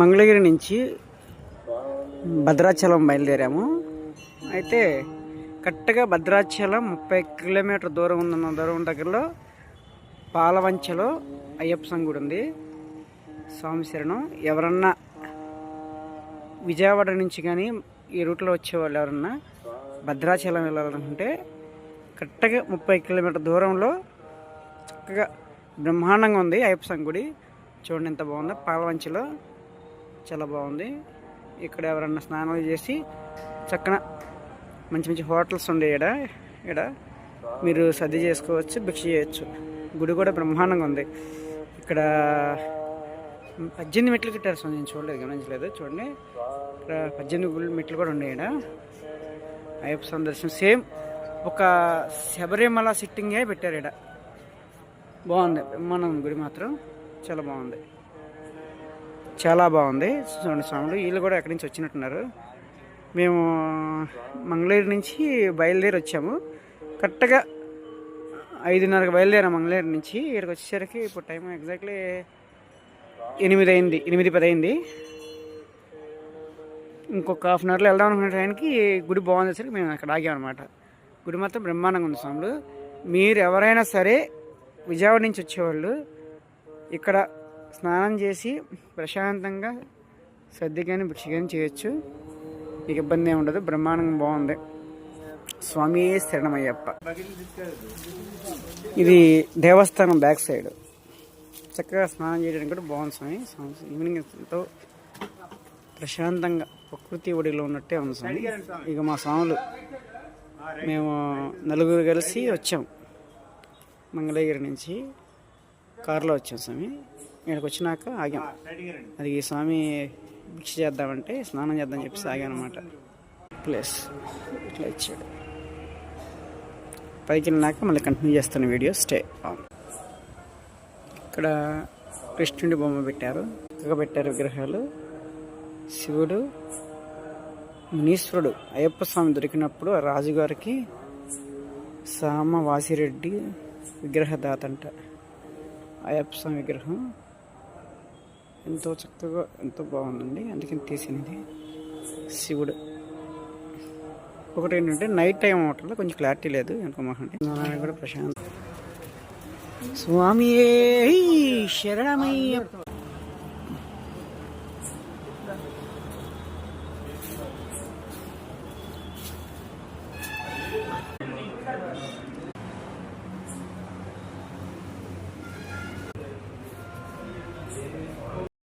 మంగళగిరి నుంచి భద్రాచలం బయలుదేరాము. అయితే కరెక్ట్గా భద్రాచలం 30 కిలోమీటర్ దూరం ఉన్న దూరం దగ్గరలో పాలవంచలో అయ్యప్ప స్వామి గుడి ఉంది. స్వామి శరణం. ఎవరన్నా విజయవాడ నుంచి కానీ ఈ రూట్లో వచ్చేవాళ్ళు ఎవరన్నా భద్రాచలం వెళ్ళాలనుకుంటే కరెక్ట్గా 30 కిలోమీటర్ దూరంలో చక్కగా బ్రహ్మాండంగా ఉంది అయ్యప్ప స్వామి గుడి. చూడండి ఎంత బాగుందో. పాలవంచలో చాలా బాగుంది. ఇక్కడ ఎవరన్నా స్నానాలు చేసి చక్కన మంచి మంచి హోటల్స్ ఉండే ఇక్కడ మీరు సర్ది చేసుకోవచ్చు, భిక్ష చేయొచ్చు. గుడి కూడా బ్రహ్మాండంగా ఉంది. ఇక్కడ 18 మెట్లు కట్టారు. సో నేను చూడలేదు, గమనించలేదు. చూడండి ఇక్కడ 18 మెట్లు కూడా ఉన్నాయి. ఇక్కడ అయ్యప్ప స్వామి దర్శనం సేమ్ ఒక శబరిమల సిట్టింగే పెట్టారు. ఇక్కడ బాగుంది, బ్రహ్మాండం. గుడి మాత్రం చాలా బాగుంది, చాలా బాగుంది. చూడండి స్వాములు వీళ్ళు కూడా ఎక్కడి నుంచి వచ్చినట్టున్నారు. మేము మంగళగిరి నుంచి బయలుదేరి వచ్చాము. కరెక్ట్గా 5:30కి బయలుదేరాము మంగళగిరి నుంచి. ఇక్కడికి వచ్చేసరికి ఇప్పుడు టైం ఎగ్జాక్ట్లీ 8 అయింది, 8:10 అయింది. ఇంకొక హాఫ్ అన్ అవర్లో వెళ్దాం అనుకునే టైంకి గుడి బాగుందేసరికి మేము అక్కడ ఆగామన్నమాట. గుడి మాత్రం బ్రహ్మాండంగా ఉంది స్వాములు. మీరు ఎవరైనా సరే విజయవాడ నుంచి వచ్చేవాళ్ళు ఇక్కడ స్నానం చేసి ప్రశాంతంగా సర్ది కానీ భిక్ష కానీ చేయొచ్చు. ఇక ఇబ్బంది ఏమి ఉండదు. బ్రహ్మాండంగా బాగుంది. స్వామి శరణమయ్యప్ప. ఇది దేవస్థానం బ్యాక్ సైడ్. చక్కగా స్నానం చేయడానికి కూడా బాగుంది స్వామి. ఈవినింగ్ ఎంతో ప్రశాంతంగా ప్రకృతి ఒడిలో ఉన్నట్టే ఉంది స్వామి. ఇక మా స్వాములు మేము 4 కలిసి వచ్చాం. మంగళగిరి నుంచి కారులో వచ్చాం స్వామి. ఇక్కడికి వచ్చినాక ఆగాం. అది ఈ స్వామి భిక్ష చేద్దామంటే స్నానం చేద్దామని చెప్పేసి ఆగాను అనమాట. ప్లేస్ ఇట్లా ఇచ్చాడు. పైకి వెళ్ళినాక మళ్ళీ కంటిన్యూ చేస్తాను వీడియో. Stay on. ఇక్కడ కృష్ణుడి బొమ్మ పెట్టారు, చక్కగా పెట్టారు విగ్రహాలు. శివుడు, మునీశ్వరుడు. అయ్యప్ప స్వామి దొరికినప్పుడు ఆ రాజుగారికి సామ వాసిరెడ్డి విగ్రహదాత అంట. అయ్యప్ప స్వామి విగ్రహం ఎంతో చక్కగా ఎంతో బాగుందండి. అందుకని తీసినది. శివుడు. ఒకటి ఏంటంటే నైట్ టైం అవటంలో కొంచెం క్లారిటీ లేదు. అనుకోమాకండి. కూడా ప్రశాంత్. స్వామి శరణమయ్యప్ప.